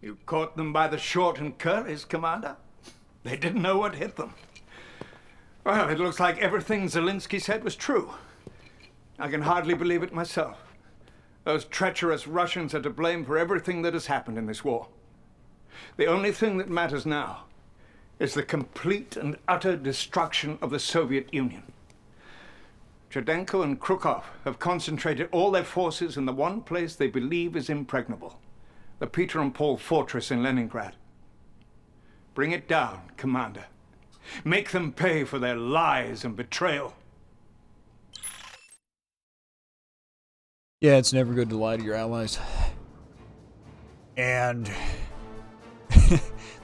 You caught them by the short and curlies, Commander. They didn't know what hit them. Well, it looks like everything Zelensky said was true. I can hardly believe it myself. Those treacherous Russians are to blame for everything that has happened in this war. The only thing that matters now is the complete and utter destruction of the Soviet Union. Chudenko and Krukov have concentrated all their forces in the one place they believe is impregnable, the Peter and Paul fortress in Leningrad. Bring it down, Commander. Make them pay for their lies and betrayal. Yeah, it's never good to lie to your allies. And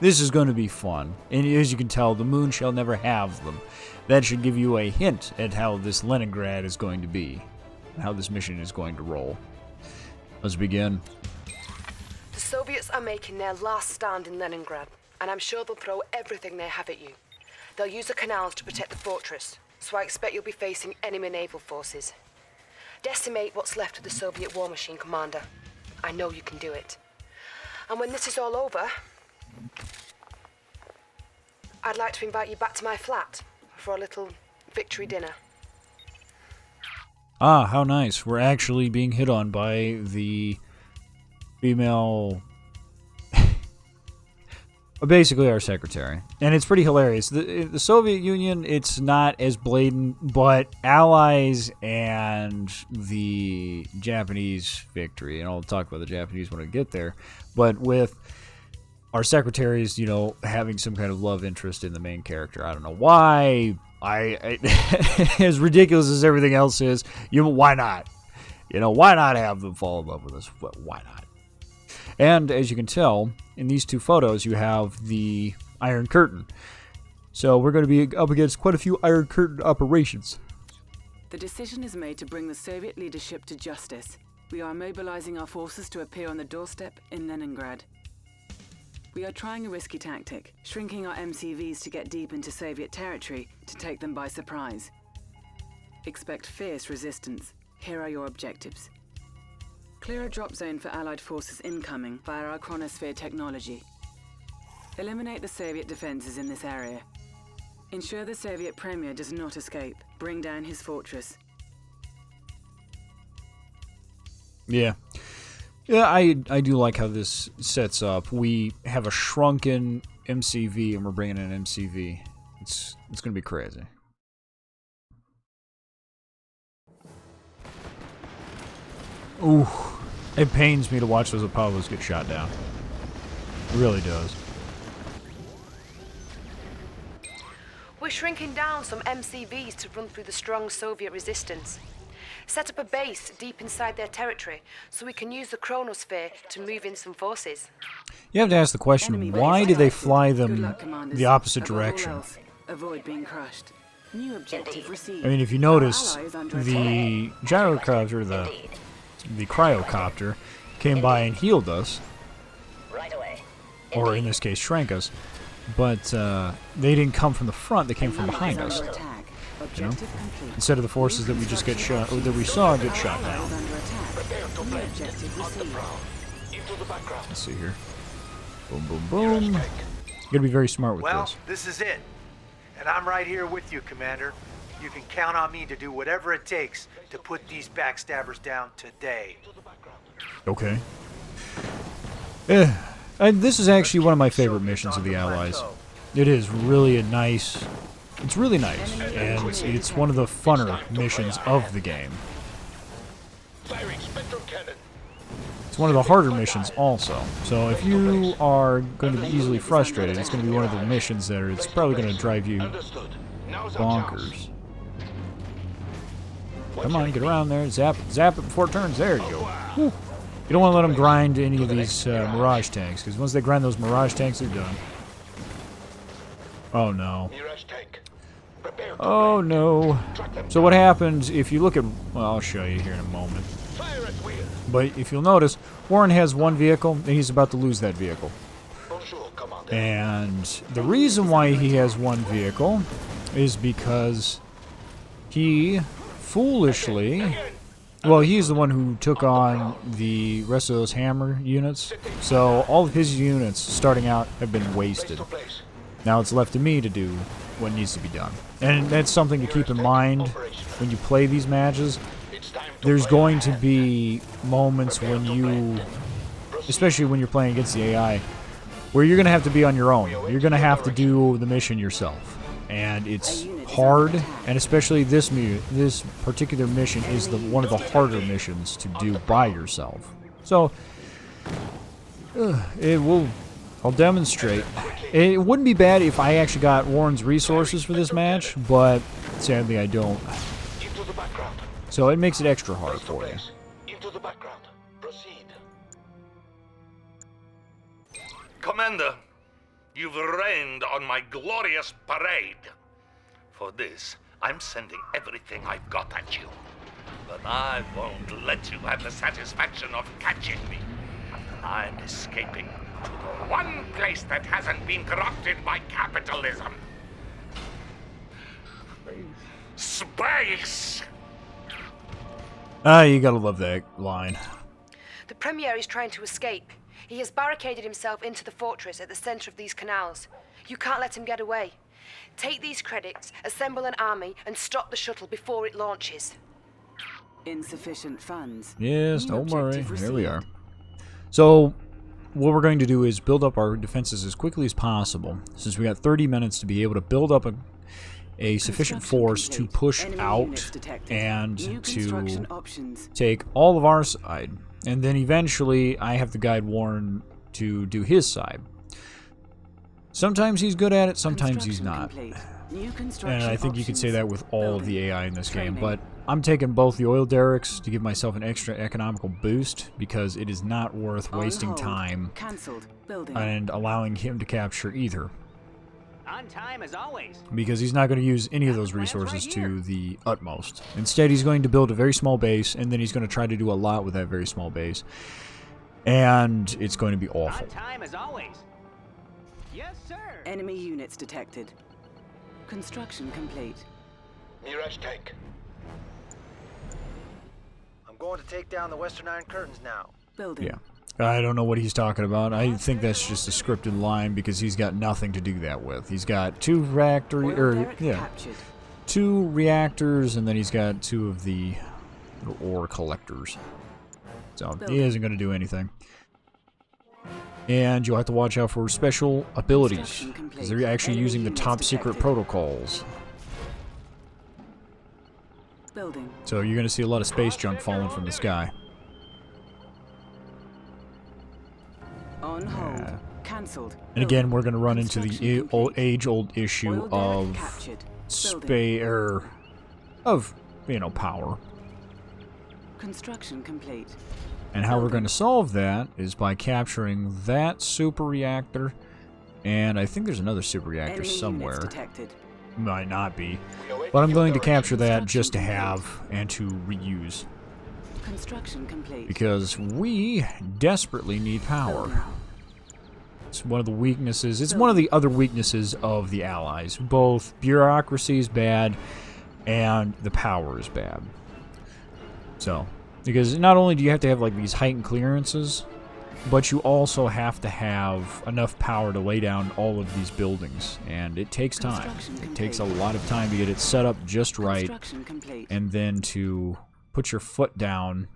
this is going to be fun. And as you can tell, the moon shall never have them. That should give you a hint at how this Leningrad is going to be, how this mission is going to roll. Let's begin. The Soviets are making their last stand in Leningrad, and I'm sure they'll throw everything they have at you. They'll use the canals to protect the fortress, so I expect you'll be facing enemy naval forces. Decimate what's left of the Soviet war machine, Commander. I know you can do it. And when this is all over, I'd like to invite you back to my flat for a little victory dinner. Ah, how nice. We're actually being hit on by the female... basically our secretary. And it's pretty hilarious. The Soviet Union, it's not as blatant, but allies and the Japanese victory, and I'll talk about the Japanese when I get there, but with our secretaries, you know, having some kind of love interest in the main character. I don't know why. I as ridiculous as everything else is, why not? You know, why not have them fall in love with us? Why not? And as you can tell, in these two photos, you have the Iron Curtain. So we're going to be up against quite a few Iron Curtain operations. The decision is made to bring the Soviet leadership to justice. We are mobilizing our forces to appear on the doorstep in Leningrad. We are trying a risky tactic, shrinking our MCVs to get deep into Soviet territory to take them by surprise. Expect fierce resistance. Here are your objectives. Clear a drop zone for Allied forces incoming via our chronosphere technology. Eliminate the Soviet defenses in this area. Ensure the Soviet premier does not escape. Bring down his fortress. Yeah. Yeah, I do like how this sets up. We have a shrunken MCV and we're bringing in an MCV. It's going to be crazy. Ooh. It pains me to watch those Apollos get shot down. It really does. We're shrinking down some MCVs to run through the strong Soviet resistance. Set up a base deep inside their territory so we can use the chronosphere to move in some forces. You have to ask the question, why do they fly them the opposite direction? Avoid being crushed. New objective received. I mean, if you notice, the gyrocopter, the cryocopter, came by and healed us. Right away. Or in this case, shrank us. But they didn't come from the front, they came from behind us. You know? Instead of the forces that we just get shot, or that we saw get shot down. Let's see here. Boom, boom, boom. You gotta be very smart with Well, this. this is it. And I'm right here with you, Commander. You can count on me to do whatever it takes to put these backstabbers down today. Okay. And this is actually one of my favorite missions of the Allies. It is really a nice... It's really nice, and it's one of the funner missions of the game. It's one of the harder missions also. So if you are going to be easily frustrated, it's going to be one of the missions that it's probably going to drive you bonkers. Come on, get around there, zap it before it turns. There you go. Whew. You don't want to let them grind any of these Mirage tanks, because once they grind those Mirage tanks, they're done. Oh no. Oh no. So what happens if you look at... Well, I'll show you here in a moment. But if you'll notice, Warren has one vehicle, and he's about to lose that vehicle. And the reason why he has one vehicle is because he foolishly Well, he's the one who took on the rest of those hammer units. So all of his units, starting out, have been wasted. Now it's left to me to do what needs to be done. And that's something to keep in mind when you play these matches. There's going to be moments when you, especially when you're playing against the AI, where you're going to have to be on your own. You're going to have to do the mission yourself. And it's hard, and especially this particular mission is one of the harder missions to do by yourself. So, I'll demonstrate. It wouldn't be bad if I actually got Warren's resources for this match, but sadly I don't. So it makes it extra hard for you. Into the background. Proceed. Commander, you've rained on my glorious parade. For this, I'm sending everything I've got at you. But I won't let you have the satisfaction of catching me. I'm escaping to the one place that hasn't been corrupted by capitalism. Space! Ah, you gotta love that line. The Premier is trying to escape. He has barricaded himself into the fortress at the center of these canals. You can't let him get away. Take these credits, assemble an army, and stop the shuttle before it launches. Insufficient funds. Yes, New don't worry. objective Here we received. are. So, what we're going to do is build up our defenses as quickly as possible, since we got 30 minutes to be able to build up a sufficient force to push Enemy out units detected. and New to construction options. take all of our side. And then eventually, I have to guide Warren to do his side. Sometimes he's good at it, sometimes he's not. And I think you could say that with all of the AI in this game. But I'm taking both the oil derricks to give myself an extra economical boost, because it is not worth wasting time and allowing him to capture either. On time as always. Because he's not going to use any of those resources to the utmost. Instead, he's going to build a very small base, and then he's going to try to do a lot with that very small base. And it's going to be awful. On time as always. Yes, sir. Enemy units detected. Construction complete. Mirage tank. I'm going to take down the western iron curtains now. Building. Yeah. I don't know what he's talking about. I think that's just a scripted line because he's got nothing to do that with. He's got two reactors, and then he's got two of the ore collectors. So he isn't going to do anything. And you'll have to watch out for special abilities, because they're actually using the top secret protocols. Building. So you're going to see a lot of space junk falling from the sky. On hold. Cancelled. And again, we're going to run into the age-old issue of power. Construction complete. And how we're going to solve that is by capturing that super reactor, and I think there's another super reactor somewhere. Might not be, but I'm going to capture that just to have and to reuse. Construction complete. Because we desperately need power. It's one of the weaknesses. It's one of the other weaknesses of the Allies. Both bureaucracy is bad, and the power is bad. So, because not only do you have to have like these heightened clearances, but you also have to have enough power to lay down all of these buildings, and it takes time. It takes a lot of time to get it set up just right, and then to put your foot down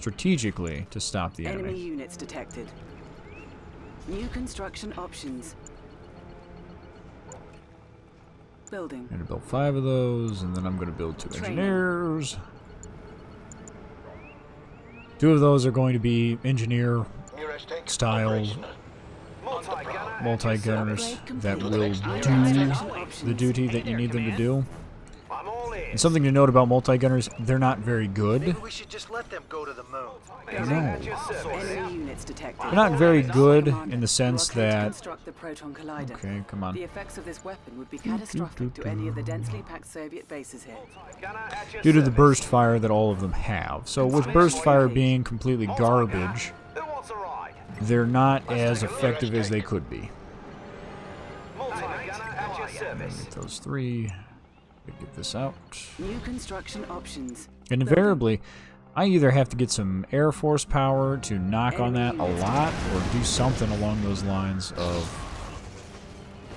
strategically to stop the enemy. Enemy units detected. New construction options. Building. I'm going to build 5 of those, and then I'm going to build 2 engineers. 2 of those are going to be engineer-style multi-gunners that will do the duty that you need them to do. And something to note about multi-gunners, they're not very good. Maybe we should just let them go to the moon. No. Enemy units detected. They're not very good in the sense that... The proton collider. Okay, come on. The effects of this weapon would be catastrophic to any of the densely packed Soviet bases here. Due to the burst fire that all of them have. So with burst fire being completely garbage, they're not as effective as they could be. Get those 3. Get this out. New construction options. And invariably, I either have to get some Air Force power to knock on that a lot, or do something along those lines of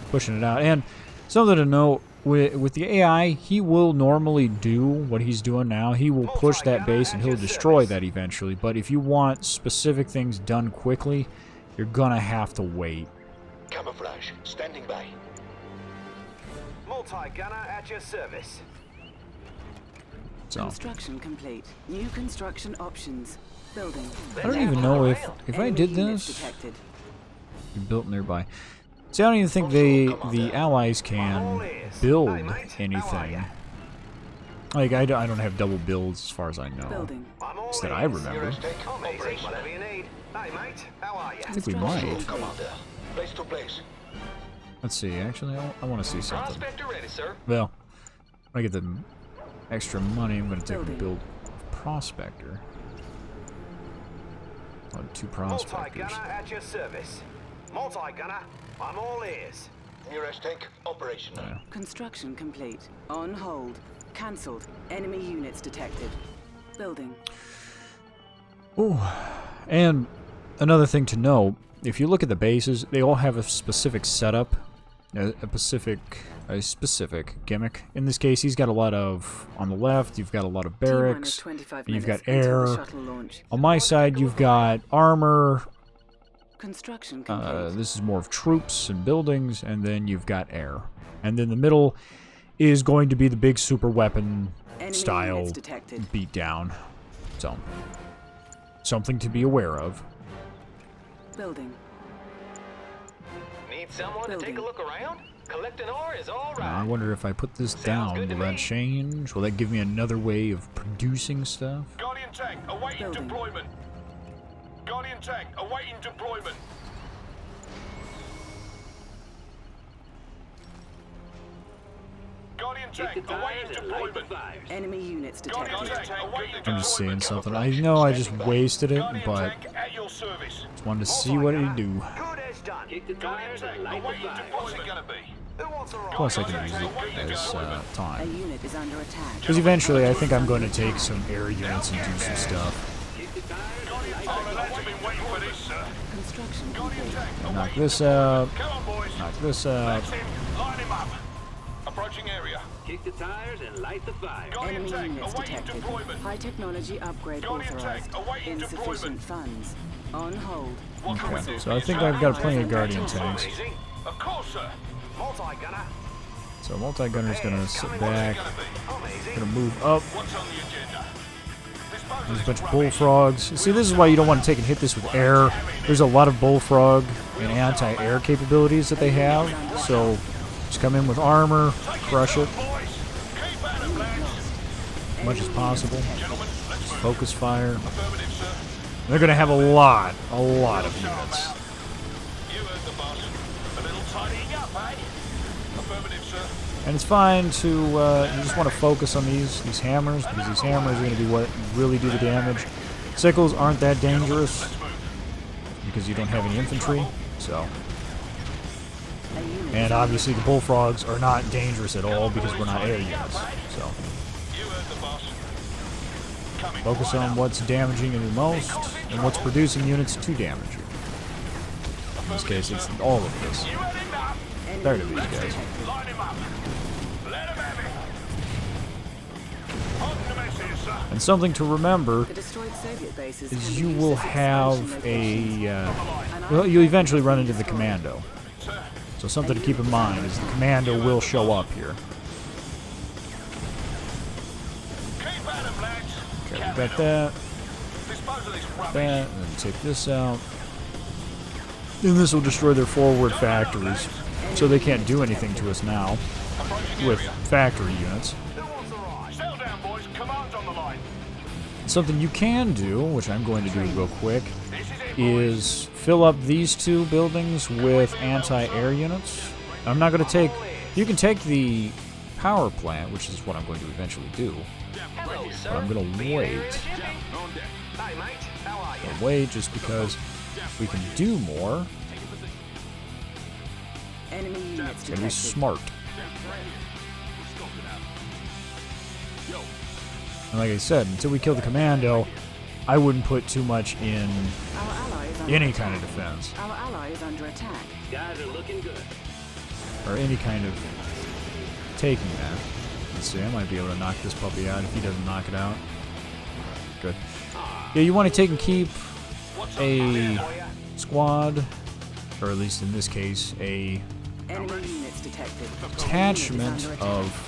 pushing it out. And something to note, with the AI, he will normally do what he's doing now. He will push that base and he'll destroy that eventually. But if you want specific things done quickly, you're gonna have to wait. Camouflage, standing by. Multi-gunner at your service. So Construction complete. New construction options. Building. I don't even know if I did this. Detected. Built nearby. See, I don't even think the allies can build anything. Like, I don't have double builds as far as I know. Building. It's that I remember. Whatever you need. Hey mate, how are you? I think we might. Commander, place to place. Let's see, actually, I want to see something. Prospector ready, sir. Well, when I get the extra money, I'm going to take a Building. build Prospector. Oh, 2 Prospectors. Multi-gunner at your service. Multi-gunner, I'm all ears. Nearest tank operational. Yeah. Construction complete. On hold. Cancelled. Enemy units detected. Building. Ooh. And another thing to note, if you look at the bases, they all have a specific setup, a specific gimmick. In this case, he's got a lot of, on the left, you've got a lot of barracks, T-25 and you've got minutes until the air. shuttle launch. On my side, you've got armor. Construction complete. This is more of troops and buildings, and then you've got air. And then the middle is going to be the big super weapon Enemy style units detected. beatdown. So, something to be aware of. Building. Need someone to take Building. a look around? Collecting ore is all Now, I right. wonder if I put this Sounds down, good to will that me. change? Will that give me another way of producing stuff? Guardian tank awaiting Building. deployment. Guardian tank awaiting deployment. Guardian tank awaiting deployment. Enemy units Guardian detected. tank awaiting I'm just seeing deployment. something. I know I just wasted it, Guardian but tank at your service. just wanted to see what it'd do. Good as done. Guardian tank awaiting deployment. What's it gonna be? Who wants a ride? Plus, I can use it as A time. unit is under attack. Because eventually, I think I'm going to take some air units and do some stuff. Construction Guardian complete. tank Knock this out. Come on, boys. Knock this out. That's him. Line him up. Approaching area. Kick the tires and light the fire. Guardian Enemy tank units awaiting detected. deployment. High technology upgrade Guardian authorized. tank awaiting Insufficient deployment. funds. On hold. Okay, so I think I've got plenty of Guardian tanks. Easy. Of course, sir. Multi-gunner. So multi-gunner's gonna sit back. Amazing. Gonna move up. What's on the agenda? Dispose There's a this bunch of rubbish. bullfrogs. See, this is why you don't want to take and hit this with air. There's a lot of bullfrog and anti-air capabilities that they have. So just come in with armor, crush it Boys, keep at it, lads. as much as possible. Gentlemen, let's move. Focus fire. Affirmative, sir. They're gonna have a lot of units. You heard the boss. A little tidying up, eh? Affirmative, sir. And it's fine to, you just want to focus on these hammers, because these hammers are going to be what really do the damage. Sickles aren't that dangerous, Let's move. because you don't have any infantry, so. A unit And obviously the bullfrogs are not dangerous at all, because we're not air units, so. You heard the boss. Coming Focus right on up. what's damaging you the most, and what's producing units to damage you. In this case, it's all of this. You heard him now. Tired of these guys. Line him up. Let him have it. On the message, sir. And something to remember The destroyed Soviet bases is can be you used will as have expansion a, locations. well, you eventually run into the commando. Sir. So something to keep in mind is the commando will show up here. Keep at him, lads. Okay, we got that, Dispose of this rubbish. that, and then take this out. And this will destroy their forward factories, so they can't do anything to us now Approaching with area. factory units. Who wants a ride? Settle down, boys. Command's on the line. Something you can do, which I'm going to do real quick, This is it, boys. is fill up these 2 buildings with anti-air units. I'm not going to take... You can take the power plant, which is what I'm going to eventually do. Hello, sir. But I'm going to wait. Hey, mate. How are you? I'll wait just because we can do more. Enemy units Gotta be detected. smart. And like I said, until we kill the commando, I wouldn't put too much in Our ally is under any attack. kind of defense. Our ally is under attack. Guys are looking good. Or any kind of taking that. Let's see, I might be able to knock this puppy out if he doesn't knock it out. Good. Yeah, you want to take and keep a squad, or at least in this case, a Enemy units detected. detachment of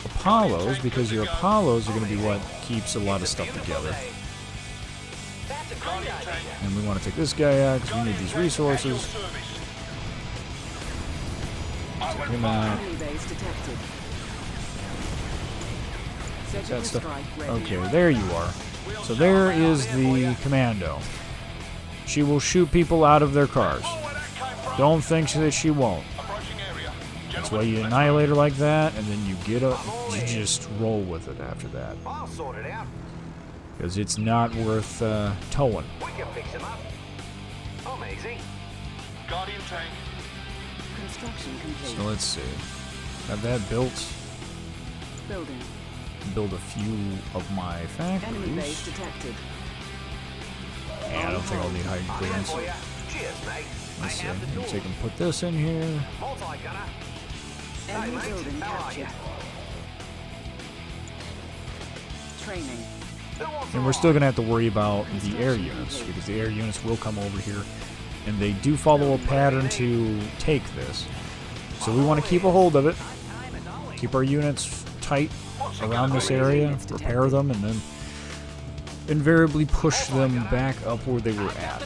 Apollos, because your Apollos are going to be what keeps a lot of stuff together. And we want to take this guy out because we need these resources. Take him out. Enemy base detected. Surgical That stuff. strike ready. Okay, there you are. So there is the commando. She will shoot people out of their cars. Don't think that she won't. That's why you annihilate her like that, and then you get up, you just roll with it after that. I'll sort it out. Because it's not worth towing. We can fix him up. I'm easy. Guardian tank. Construction complete. So let's see. Have that built. Building. Build a few of my Enemy base factories. detected. Yeah, I don't think I'll need high clearance. For ya. Cheers, mate. Let's see. Hang out the Let me door. take and put this in here. Multi-gunner. Enemy mate, building how are captured. ya? Training. And we're still going to have to worry about the air units, because the air units will come over here, and they do follow a pattern to take this. So we want to keep a hold of it, keep our units tight around this area, repair them, and then invariably push them back up where they were at.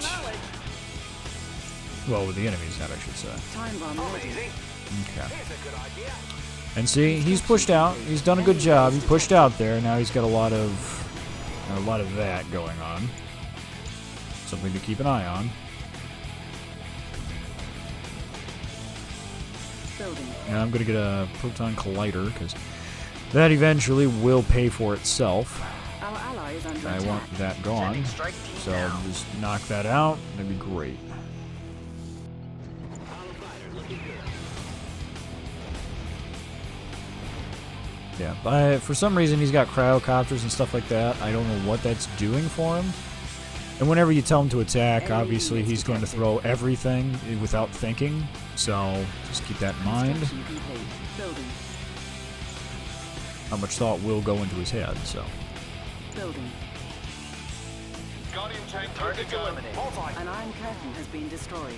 Well, with the enemies at, I should say. Time bomb ready. Okay. And see, he's pushed out. He's done a good job. He pushed out there. Now he's got a lot of that going on. Something to keep an eye on. Building. And I'm going to get a proton collider, because that eventually will pay for itself. Our ally is under I attack. want that gone. So just knock that out. That'd be great. Yeah, but for some reason he's got cryocopters and stuff like that. I don't know what that's doing for him. And whenever you tell him to attack, obviously he's going to throw everything without thinking. So just keep that in mind. Construction complete. Building. How much thought will go into his head. So Building. Guardian tank ready to go. An iron curtain has been destroyed.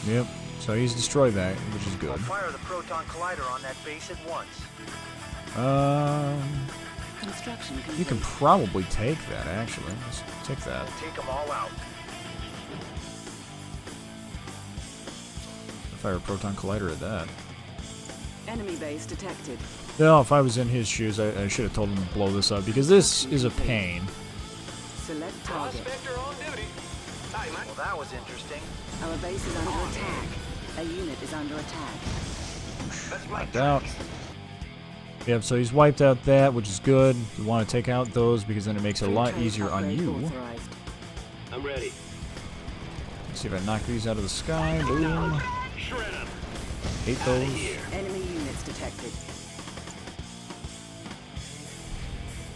yep. So he's destroyed that, which is I'll good. fire the proton collider on that base at once. Construction complete. You can probably take that actually. Just take that. Take them all out. Fire a proton collider at that. Enemy base detected. No, if I was in his shoes, I should have told him to blow this up, because this is a pain. Select target. on duty. Hey, mate. Well, that was interesting. Our base is under attack. A unit is under attack. Let's make Wiped out. Yep, so he's wiped out that, which is good. We want to take out those because then it makes it a lot Trade easier on upgrade you. authorized. I'm ready. Let's see if I knock these out of the sky. Boom. Shred 'em. Hate those. Enemy units detected.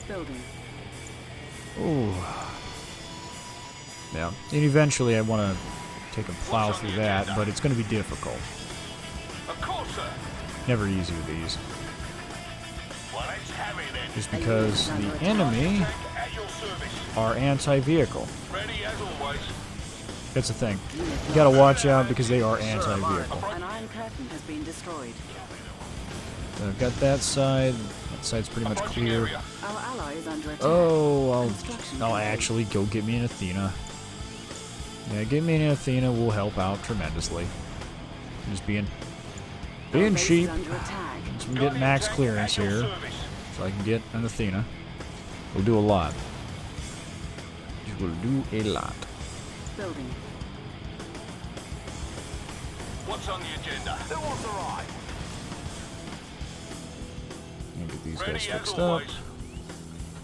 Building. Ooh. Yeah. And eventually I want to take and plow through that, but it's going to be difficult. Of course, sir. Never easy with these. Well, it's heavy then. Just because the enemy Tank at your service. are anti-vehicle. Ready as always. That's the thing. You gotta watch out because they are anti-vehicle. An iron curtain has been destroyed. So I've got that side. That side's pretty much Approaching clear. area. Our ally is under attack. Oh, Construction I'll complete. actually go get me an Athena. Yeah, get me an Athena will help out tremendously. Just being Our being base is cheap. under attack. So we get max clearance here, so I can get an Athena. We'll do a lot. We'll do a lot. Building. What's on the agenda? Who wants to ride? And get these guys Ready as fixed up. always.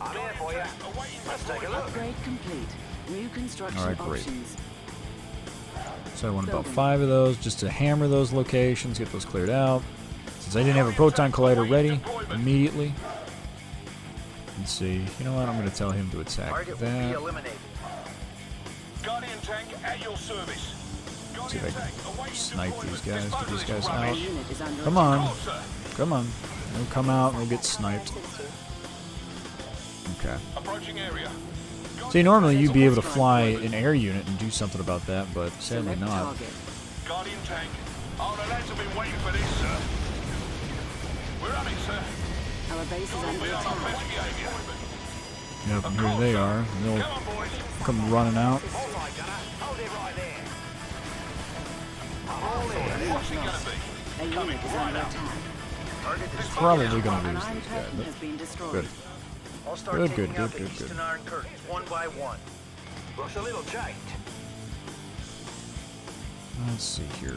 I'm here for you. Let's take a look. Upgrade complete. New construction Alright, great. options. So I want about 5 of those just to hammer those locations, get those cleared out. Since I didn't have a proton collider ready immediately, Let's see. You know what? I'm going to tell him to attack Target will be that. eliminated. Guardian tank at your service. See if I Guardian tank, awaiting can snipe these guys. deployment. Get these guys Dispose of Our out. this unit is under Come attack. on. rubbish. Sir, Come on. They'll come out and we'll get sniped. Okay. approaching area. See, normally you'd be able to fly an air unit and do something about that, but sadly Select not. target. Guardian tank. Oh, the lads have been waiting for this, sir. We're on it, sir. Our base is under We're on our attack. best behavior. Yep, and here they are. They'll Come on, boys. come running out. All right, Gunner. Hold it right there. What's it gonna be? A unit is under attack. Probably going An to lose iron these curtain guys, has been destroyed. but good. I'll start Good, taking good, out good, the good, good. eastern iron curtains one by one. Looks a little chafed. Let's see here.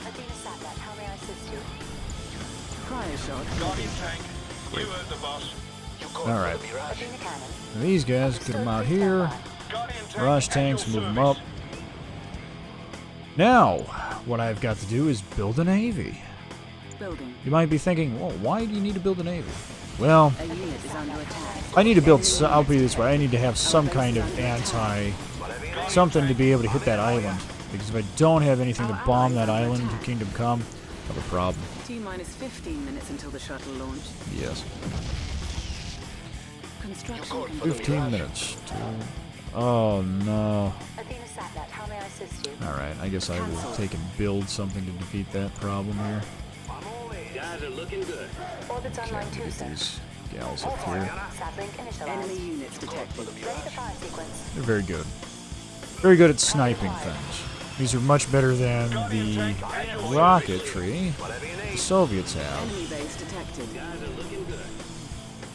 Athena Satellite, how may I assist you? Cryo shot. Guardian tank. You heard the boss. All right. Athena Cannon. These guys, get them out here. Guardian tank Rush at tanks, your move them service. up. Now, what I've got to do is build a navy. Building. You might be thinking, well, why do you need to build a navy? Well, A unit is under attack. I need to build, I'll be this way, I need to have some kind of something to be able to hit that island. Because if I don't have anything to bomb that island, Kingdom Come, I have a problem. T-minus 15 minutes until the shuttle launch. Yes. Construction complete. 15 minutes. Oh, no. Athena Satellite, how may I assist you? Alright, I guess I will take and build something to defeat that problem here. Guys are looking good. Orbits online too, Get sir. these gals up here. Satlink initialized. Enemy units detected. Ready for fire sequence. They're very good. Very good at sniping things. These are much better than the rocketry the Soviets have. Enemy base detected.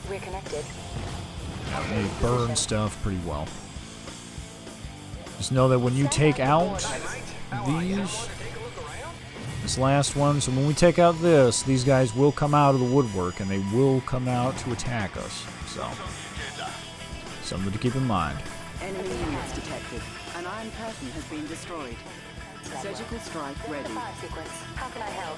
We're connected. They burn stuff pretty well. Just know that when you take out this last one, so when we take out this, these guys will come out of the woodwork and they will come out to attack us. So, something to keep in mind. Enemy units detected. An iron curtain has been destroyed. Surgical strike Ready ready. for fire sequence. How can I help?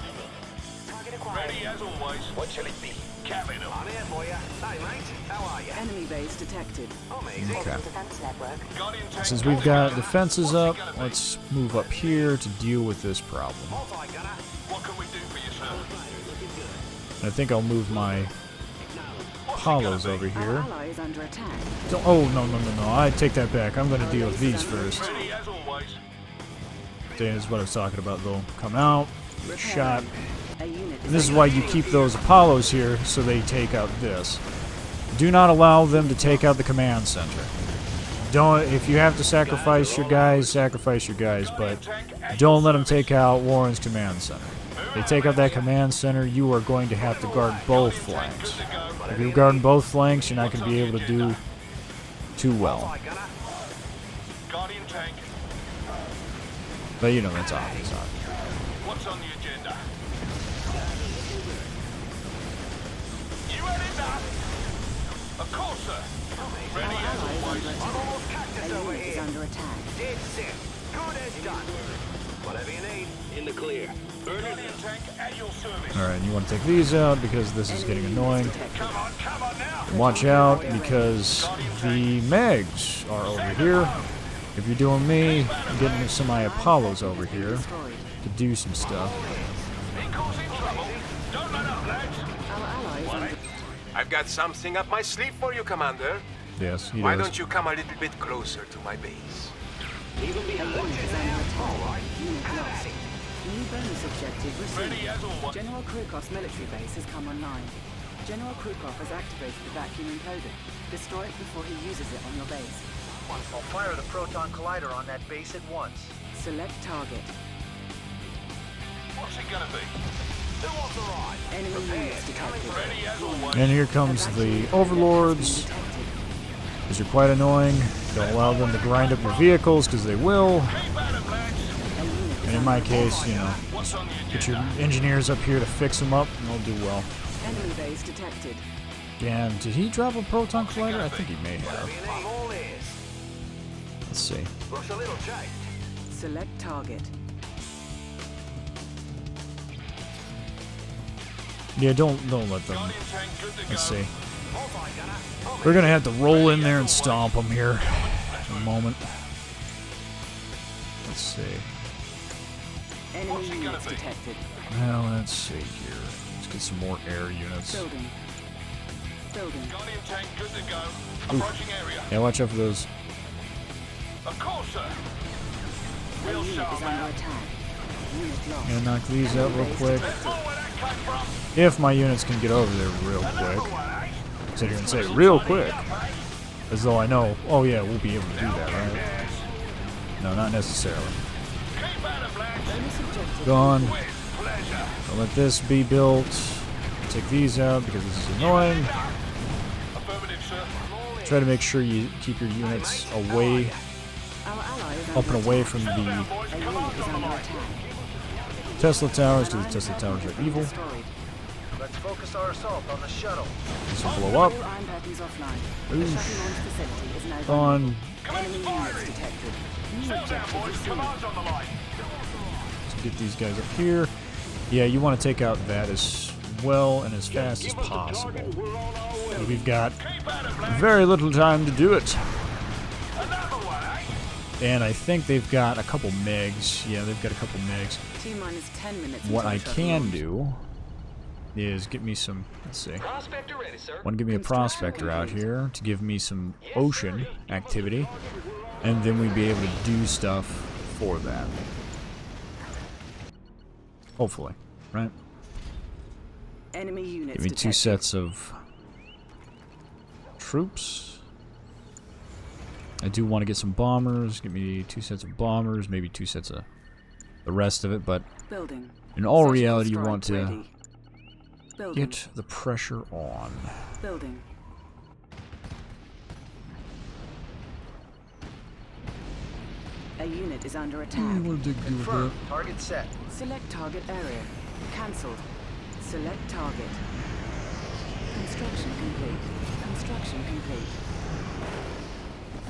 Target acquired. Ready as always. What shall it be? Capital. I'm here for you. Hey, mate. How are you? Enemy base detected. Amazing. Okay. Defense network. Guardian tank. Since we've got defenses up, let's move up here to deal with this problem. All right, Gunner. What can we do for you, sir? And I think I'll move my Apollos over Our here. ally is under attack. Oh, no, I take that back. I'm going to deal with these first. Ready as always. This is what I was talking about. They'll come out, get shot. A unit And this is why you keep those Apollos here, so they take out this. Do not allow them to take out the command center. Don't, if you have to sacrifice your guys, but don't let them take out Warren's command center. If they take out that command center, you are going to have to guard both flanks. If you're guarding both flanks, you're not going to be able to do too well. Guardian tank. But you know, that's obvious. What's on the agenda? You ready, Doc? Of course, sir. Ready as always. A unit is under attack. Dead set. Good as done. Whatever you need. In the clear. Guardian tank at your service. Alright, you want to take these out because this is getting annoying. Come on now. And watch out because the Megs are over here. If you're doing me, I'm getting some of my Apollos over here to do some stuff. Ain't causing trouble. Don't let up, lads. Our ally is under I've got something up my sleeve for you, Commander. Yes, he Why does. don't you come a little bit closer to my base? Even behind. Unit lost. New bonus objective Ready received. as always. General Krukos military base has come online. General Krukov has activated the vacuum encoder. Destroy it before he uses it on your base. I'll fire the proton collider on that base at once. Select target. What's it gonna be? Who wants a ride? Enemy units detected. Ready as always. And here comes the Overlords. Detected. These are quite annoying. Don't allow them to grind up your vehicles because they will. Keep at 'em, lads. A unit is And in my case, you know, What's on the get your agenda? engineers up here to fix them up and they'll do well. enemy base detected. And did he drop a proton collider? I think he may have. I'm all ears. Let's see. Looks a little chafed. Select target. Yeah, don't let them. Guardian tank good to Let's go. see. We're gonna have to roll in there and stomp them here in a moment. Let's see. Enemy units detected. Well, let's see here. Let's get some more air units. Building. Building. Guardian tank good to go. Approaching area. Yeah, watch out for those. Of course, sir. A Real unit sharp is under man. attack. Unit lost. Gonna knock these out real quick. Let's know where that came from. If my units can get over there real Another quick. one, eh? Sit here and say real quick. As though I know, oh yeah, we'll be able to do that, right? No, not necessarily. Keep at it, lads. Bonus objective. Gone. With pleasure. I'll let this be built. Take these out because this is annoying. Affirmative, sir. Try to make sure you keep your units away, Our ally is up under and away attack. from the A unit is under attack. Tesla towers, because the Tesla towers are evil. Destroyed. Let's focus our assault on the shuttle. This will blow up. All iron patterns offline. The Oof. shuttle launch facility is now Gone. Enemy units detected. New Settle down, objective boys. received. Commands on the line. Let's get these guys up here. Yeah, you want to take out that as well and as fast as possible. And we've got Keep at it, lads. very little time to do it. Another one, eh? And I think they've got a couple MiGs. Yeah, they've got a couple MiGs. T-minus 10 minutes. What until I shuttle can launch. do is get me some, let's see. Prospector ready, sir. Want to give me a prospector out here to give me some ocean activity, and then we'd be able to do stuff for that. Hopefully, right? Enemy units Give me two detected. sets of troops. I do want to get some bombers. Give me 2 sets of bombers, maybe 2 sets of the rest of it, but Building. in all Surgical reality, you strike want to ready. Building. get the pressure on. Building. A unit is under attack. Confirmed. Target set. Select target area. Cancelled. Select target. Construction complete. Construction complete.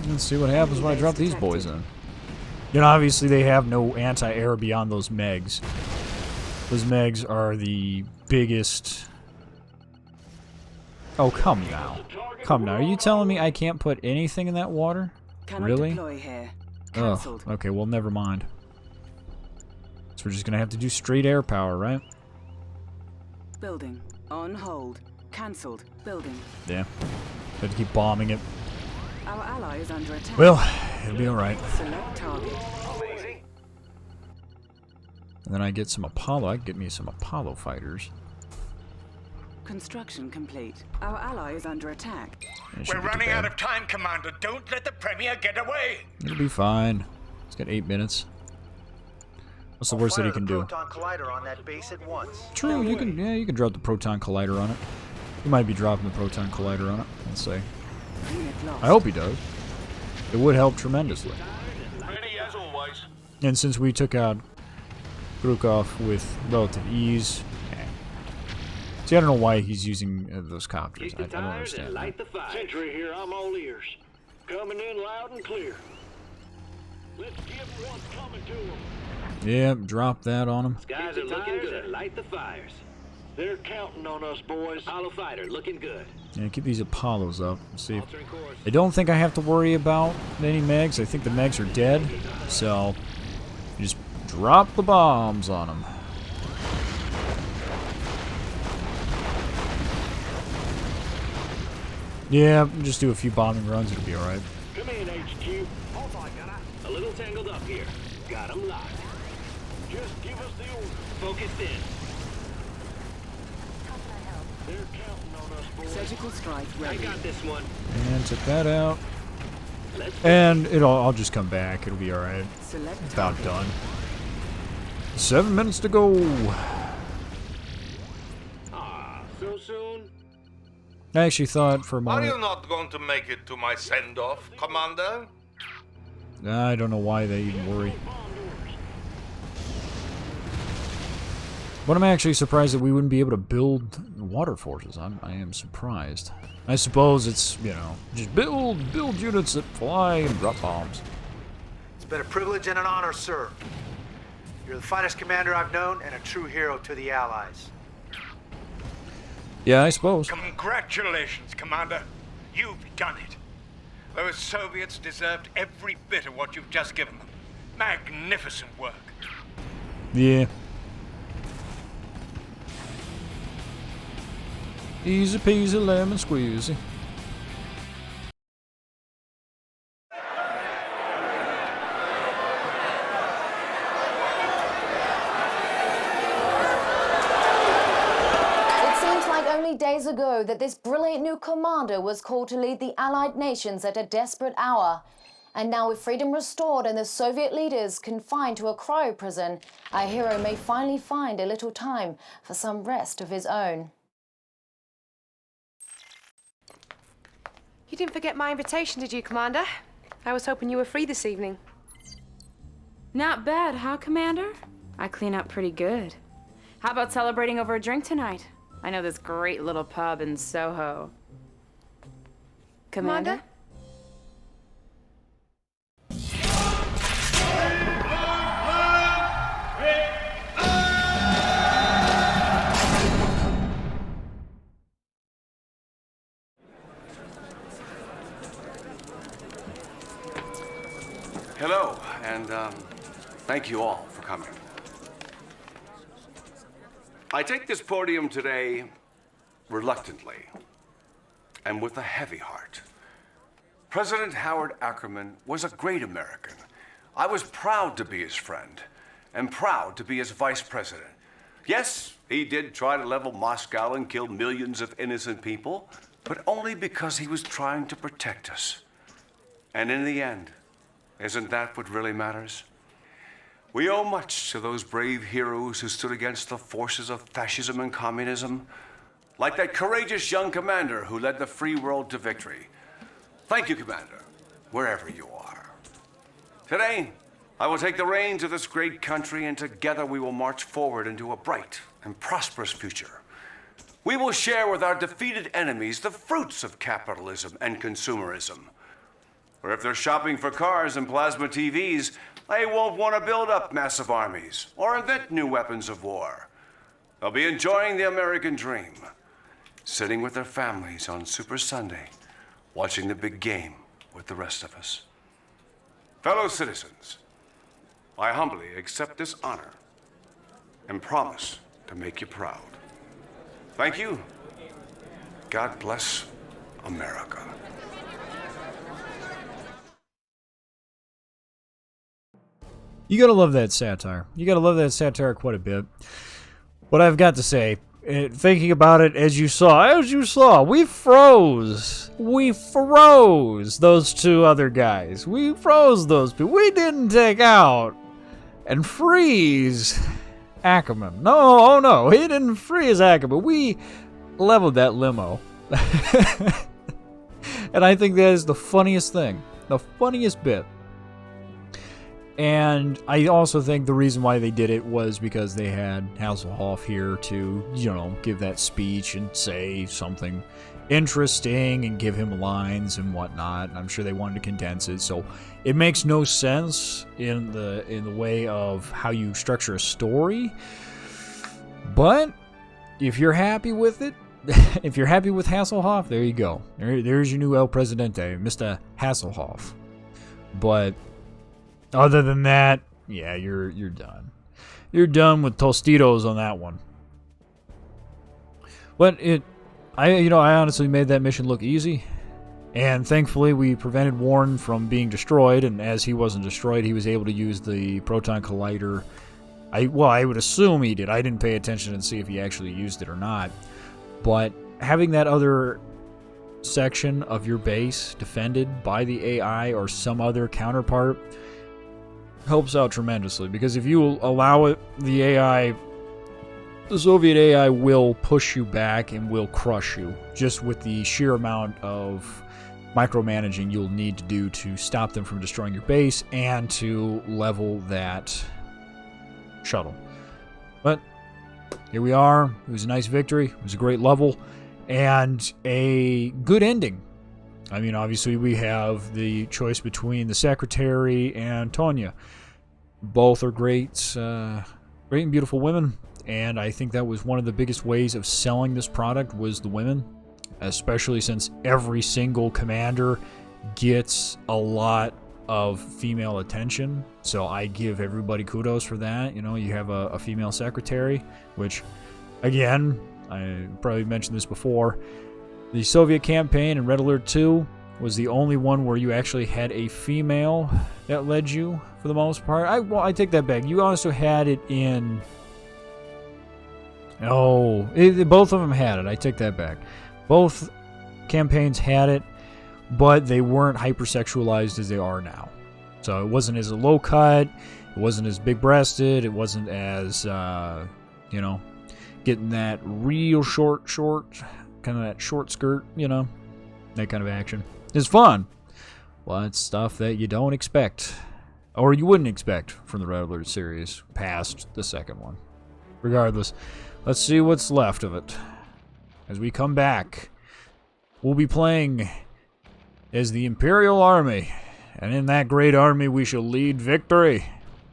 Let's see what happens when I drop these boys in. You know, obviously they have no anti-air beyond those MeGs. Those MeGs are the biggest... Oh, come now. Come now. Are you telling me I can't put anything in that water? Cannot Really? deploy here. Oh, Cancelled. okay, well, never mind. So we're just gonna have to do straight air power, right? Building. On hold. Cancelled. Building. Yeah. Have to keep bombing it. Our ally is under attack. Well, it'll be alright. Select target. And then I get some Apollo. I can get me some Apollo fighters. Construction complete. Our ally is under attack. It shouldn't We're be too running out bad. of time, Commander. Don't let the Premier get away. It'll be fine. It's got 8 minutes. What's the worst that he can do? Proton collider on that base at once. True, you can. Yeah, you can drop the proton collider on it. You might be dropping the proton collider on it. Let's see. Unit lost. I hope he does. It would help tremendously. Ready as always. And since we took out Krukov with relative ease, see, I don't know why he's using those copters. Kick I the don't tires and understand. light the fire. Sentry here, I'm all ears. Coming in loud and clear. Let's give them what's coming to them. Yeah, drop that on him. Skies are looking good. Light the fires. They're counting on us, boys. Apollo fighter, looking good. Yeah, keep these Apollos up. Let's see if Altering course. I don't think I have to worry about any MeGs. I think the MeGs are dead. So, you just drop the bombs on them. Yeah, just do a few bombing runs. It'll be alright. Come in, HQ. Hold on, got a little tangled up here. Got 'em locked. Just give us the order. Focused in. They're counting on us, boys. Surgical strike I ready. got this one. And took that out. Let's And I'll just come back. It'll be alright. Select About target. done. 7 minutes to go. so soon. I actually thought for a Are you moment. not going to make it to my send-off, Commander? I don't know why they even worry. But I'm actually surprised that we wouldn't be able to build water forces. I am surprised. I suppose it's, you know, just build units that fly and drop bombs. It's been a privilege and an honor, sir. You're the finest commander I've known and a true hero to the Allies. Yeah, I suppose. Congratulations, Commander. You've done it. Those Soviets deserved every bit of what you've just given them. Magnificent work. Yeah. Easy peasy lemon squeezy. It seems like only days ago that this brilliant new commander was called to lead the Allied nations at a desperate hour. And now with freedom restored and the Soviet leaders confined to a cryo prison, our hero may finally find a little time for some rest of his own. You didn't forget my invitation, did you, Commander? I was hoping you were free this evening. Not bad, huh, Commander? I clean up pretty good. How about celebrating over a drink tonight? I know this great little pub in Soho. Commander? Hello, and thank you all for coming. I take this podium today reluctantly and with a heavy heart. President Howard Ackerman was a great American. I was proud to be his friend and proud to be his vice president. Yes, he did try to level Moscow and kill millions of innocent people, but only because he was trying to protect us. And in the end, isn't that what really matters? We owe much to those brave heroes who stood against the forces of fascism and communism, like that courageous young commander who led the free world to victory. Thank you, Commander, wherever you are. Today, I will take the reins of this great country, and together we will march forward into a bright and prosperous future. We will share with our defeated enemies the fruits of capitalism and consumerism. Or if they're shopping for cars and plasma TVs, they won't want to build up massive armies or invent new weapons of war. They'll be enjoying the American dream, sitting with their families on Super Sunday, watching the big game with the rest of us. Fellow citizens, I humbly accept this honor and promise to make you proud. Thank you. God bless America. You gotta love that satire. You gotta love that satire quite a bit. What I've got to say, thinking about it as you saw, we froze those two other guys. We froze those people. We didn't take out and freeze Ackerman. No, oh no, he didn't freeze Ackerman. We leveled that limo. And I think that is the funniest thing, the funniest bit. And I also think the reason why they did it was because they had Hasselhoff here to, you know, give that speech and say something interesting and give him lines and whatnot. And I'm sure they wanted to condense it, so it makes no sense in the way of how you structure a story. But if you're happy with it, if you're happy with Hasselhoff, there you go. There's your new El Presidente, Mr. Hasselhoff. But other than that, yeah, you're done. You're done with Tostitos on that one. But I honestly made that mission look easy, and thankfully we prevented Warren from being destroyed. And as he wasn't destroyed, he was able to use the proton collider. I would assume he did. I didn't pay attention and see if he actually used it or not. But having that other section of your base defended by the AI or some other counterpart helps out tremendously, because if you allow it, the Soviet AI will push you back and will crush you, just with the sheer amount of micromanaging you'll need to do to stop them from destroying your base and to level that shuttle. But here we are. It was a nice victory. It was a great level and a good ending. I mean, obviously, we have the choice between the Secretary and Tonya. Both are great and beautiful women, and I think that was one of the biggest ways of selling this product was the women, especially since every single commander gets a lot of female attention. So I give everybody kudos for that. You know, you have a female secretary, which, again, I probably mentioned this before. The Soviet campaign in Red Alert 2 was the only one where you actually had a female that led you for the most part. I take that back. You also had it in... Oh, both of them had it. I take that back. Both campaigns had it, but they weren't hypersexualized as they are now. So it wasn't as low cut, it wasn't as big breasted, it wasn't as, you know, getting that real short, kind of that short skirt, you know, that kind of action. It's fun. Well, it's stuff that you don't expect, or you wouldn't expect from the Red Alert series past the second one. Regardless, let's see what's left of it. As we come back, we'll be playing as the Imperial Army, and in that great army we shall lead victory.